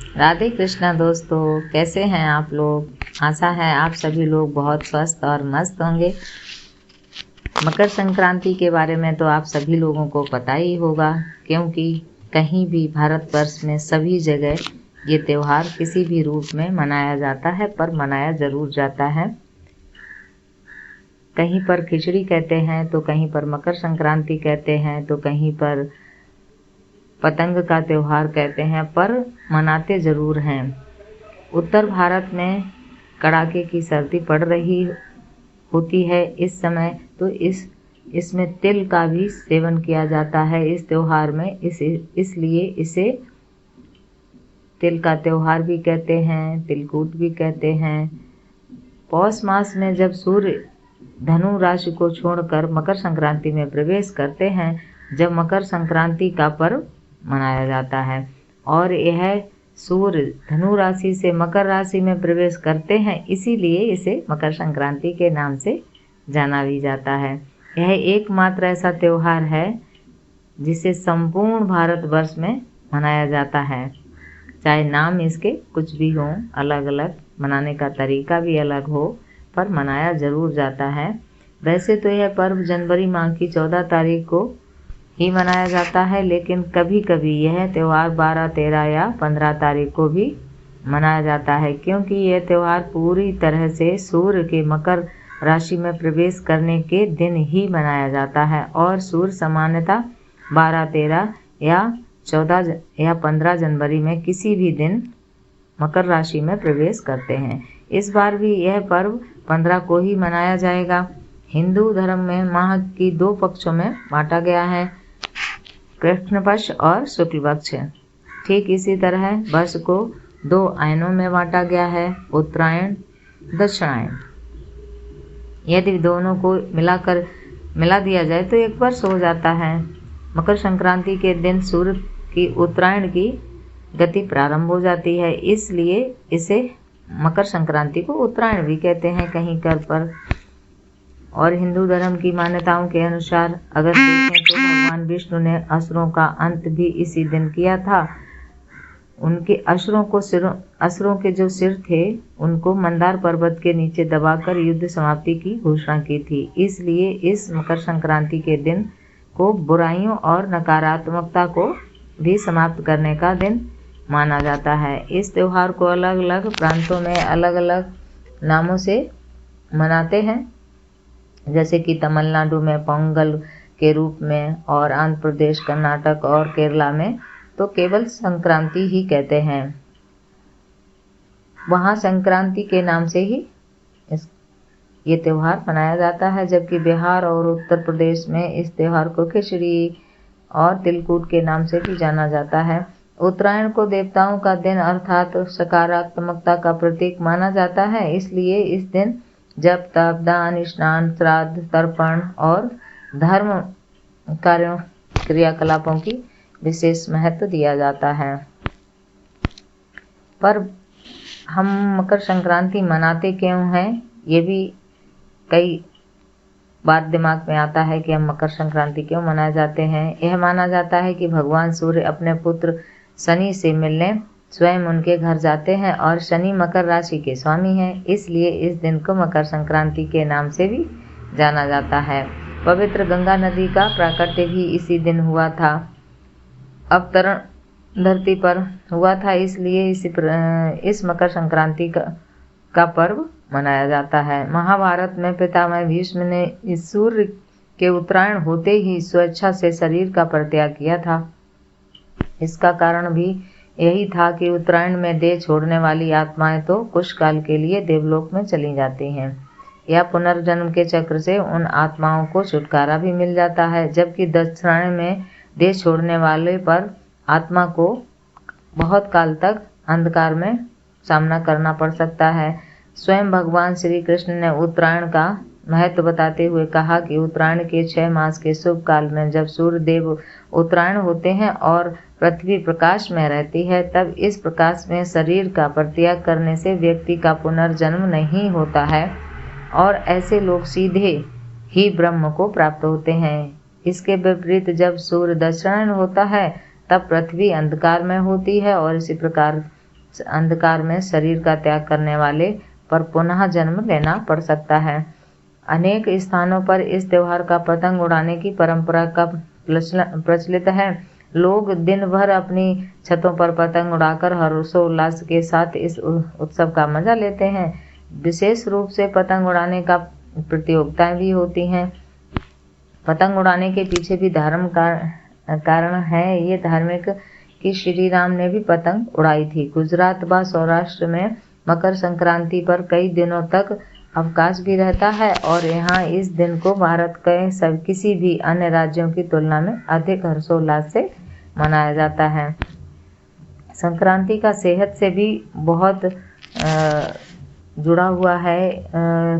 राधे कृष्णा दोस्तों, कैसे हैं आप लोग। आशा है आप सभी लोग बहुत स्वस्थ और मस्त होंगे। मकर संक्रांति के बारे में तो आप सभी लोगों को पता ही होगा, क्योंकि कहीं भी भारतवर्ष में सभी जगह ये त्यौहार किसी भी रूप में मनाया जाता है, पर मनाया जरूर जाता है। कहीं पर खिचड़ी कहते हैं तो कहीं पर मकर संक्रांति कहते हैं तो कहीं पर पतंग का त्यौहार कहते हैं, पर मनाते ज़रूर हैं। उत्तर भारत में कड़ाके की सर्दी पड़ रही होती है इस समय, तो इसमें तिल का भी सेवन किया जाता है इस त्यौहार में। इसलिए इसे तिल का त्यौहार भी कहते हैं, तिलकूट भी कहते हैं। पौष मास में जब सूर्य धनु राशि को छोड़कर मकर संक्रांति में प्रवेश करते हैं, जब मकर संक्रांति का पर्व मनाया जाता है। और यह सूर्य धनु राशि से मकर राशि में प्रवेश करते हैं, इसीलिए इसे मकर संक्रांति के नाम से जाना भी जाता है। यह एकमात्र ऐसा त्यौहार है जिसे संपूर्ण भारतवर्ष में मनाया जाता है। चाहे नाम इसके कुछ भी हों, अलग अलग मनाने का तरीका भी अलग हो, पर मनाया जरूर जाता है। वैसे तो यह पर्व जनवरी माह की 14 तारीख को ही मनाया जाता है, लेकिन कभी कभी यह त्यौहार 12, 13 या 15 तारीख को भी मनाया जाता है, क्योंकि यह त्यौहार पूरी तरह से सूर्य के मकर राशि में प्रवेश करने के दिन ही मनाया जाता है। और सूर्य सामान्यतः 12, 13 या 14 या 15 जनवरी में किसी भी दिन मकर राशि में प्रवेश करते हैं। इस बार भी यह पर्व 15 को ही मनाया जाएगा। हिंदू धर्म में माह की 2 पक्षों में बांटा गया है, कृष्ण पक्ष और शुक्ल पक्ष। ठीक इसी तरह वर्ष को 2 आयनों में बांटा गया है, उत्तरायण, दक्षिणायन। यदि दोनों को मिला दिया जाए तो एक वर्ष हो जाता है। मकर संक्रांति के दिन सूर्य की उत्तरायण की गति प्रारंभ हो जाती है, इसलिए इसे मकर संक्रांति को उत्तरायण भी कहते हैं कहीं कर पर। और हिंदू धर्म की मान्यताओं के अनुसार अगर देखें तो भगवान विष्णु ने असुरों का अंत भी इसी दिन किया था। उनके असुरों के जो सिर थे, उनको मंदार पर्वत के नीचे दबाकर युद्ध समाप्ति की घोषणा की थी। इसलिए इस मकर संक्रांति के दिन को बुराइयों और नकारात्मकता को भी समाप्त करने का दिन माना जाता है। इस त्यौहार को अलग अलग प्रांतों में अलग अलग नामों से मनाते हैं, जैसे कि तमिलनाडु में पोंगल के रूप में, और आंध्र प्रदेश, कर्नाटक और केरला में तो केवल संक्रांति ही कहते हैं। वहाँ संक्रांति के नाम से ही ये त्यौहार मनाया जाता है, जबकि बिहार और उत्तर प्रदेश में इस त्यौहार को खिचड़ी और तिलकूट के नाम से भी जाना जाता है। उत्तरायण को देवताओं का दिन अर्थात सकारात्मकता का प्रतीक माना जाता है, इसलिए इस दिन जप, तप, दान, स्नान, श्राद्ध, तर्पण और धर्म कार्यों क्रियाकलापों की विशेष महत्व दिया जाता है। पर हम मकर संक्रांति मनाते क्यों हैं, ये भी कई बार दिमाग में आता है कि हम मकर संक्रांति क्यों मनाए जाते हैं। यह माना जाता है कि भगवान सूर्य अपने पुत्र शनि से मिलने स्वयं उनके घर जाते हैं, और शनि मकर राशि के स्वामी हैं, इसलिए इस दिन को मकर संक्रांति के नाम से भी जाना जाता है। पवित्र गंगा नदी का प्राकट्य भी इसी दिन हुआ था। अवतरण धरती पर हुआ था, इसलिए इस मकर संक्रांति का पर्व मनाया जाता है। महाभारत में पितामह भीष्म ने इस सूर्य के उत्तरायण होते ही स्वेच्छा से शरीर का परित्याग किया था। इसका कारण भी यही था कि उत्तरायण में देह छोड़ने वाली आत्माएं तो कुछ काल के लिए देवलोक में चली जाती हैं, या पुनर्जन्म के चक्र से उन आत्माओं को छुटकारा भी मिल जाता है, जबकि दक्षिणायन में देह छोड़ने वाले पर आत्मा को बहुत काल तक अंधकार में सामना करना पड़ सकता है। स्वयं भगवान श्री कृष्ण ने उत्तरायण का महत्व बताते हुए कहा कि उत्तरायण के 6 मास के शुभ काल में जब सूर्य देव उत्तरायण होते हैं और पृथ्वी प्रकाश में रहती है, तब इस प्रकाश में शरीर का परित्याग करने से व्यक्ति का पुनर्जन्म नहीं होता है, और ऐसे लोग सीधे ही ब्रह्म को प्राप्त होते हैं। इसके विपरीत जब सूर्य दक्षिणायन होता है, तब पृथ्वी अंधकार में होती है, और इसी प्रकार अंधकार में शरीर का त्याग करने वाले पर पुनः जन्म लेना पड़ सकता है। अनेक स्थानों पर इस त्योहार का पतंग उड़ाने की परंपरा का प्रचलित है। लोग दिन भर अपनी छतों पर पतंग उड़ाकर हर्षोल्लास के साथ इस उत्सव का मजा लेते हैं। विशेष रूप से पतंग उड़ाने का प्रतियोगिताएं भी होती हैं। पतंग उड़ाने के पीछे भी धर्म का कारण है। ये धार्मिक कि श्री राम ने भी पतंग उड़ाई थी। गुजरात व सौराष्ट्र में मकर संक्रांति पर कई दिनों तक अवकाश भी रहता है और यहाँ इस दिन को भारत के किसी भी अन्य राज्यों की तुलना में अधिक हर्षोल्लास से मनाया जाता है। संक्रांति का सेहत से भी बहुत जुड़ा हुआ है।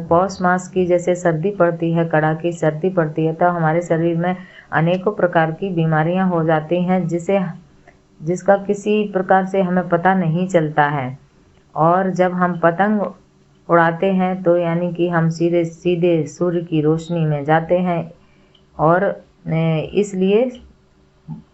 पौष मास की जैसे सर्दी पड़ती है, कड़ाकी सर्दी पड़ती है, तो हमारे शरीर में अनेकों प्रकार की बीमारियां हो जाती हैं जिसका किसी प्रकार से हमें पता नहीं चलता है। और जब हम पतंग उड़ाते हैं तो यानी कि हम सीधे सूर्य की रोशनी में जाते हैं और इसलिए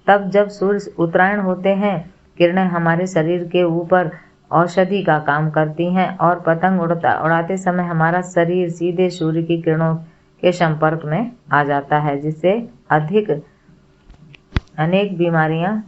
तब जब सूर्य उत्तरायण होते हैं, किरणें हमारे शरीर के ऊपर औषधि का काम करती हैं और पतंग उड़ाते समय हमारा शरीर सीधे सूर्य की किरणों के संपर्क में आ जाता है, जिससे अनेक बीमारियां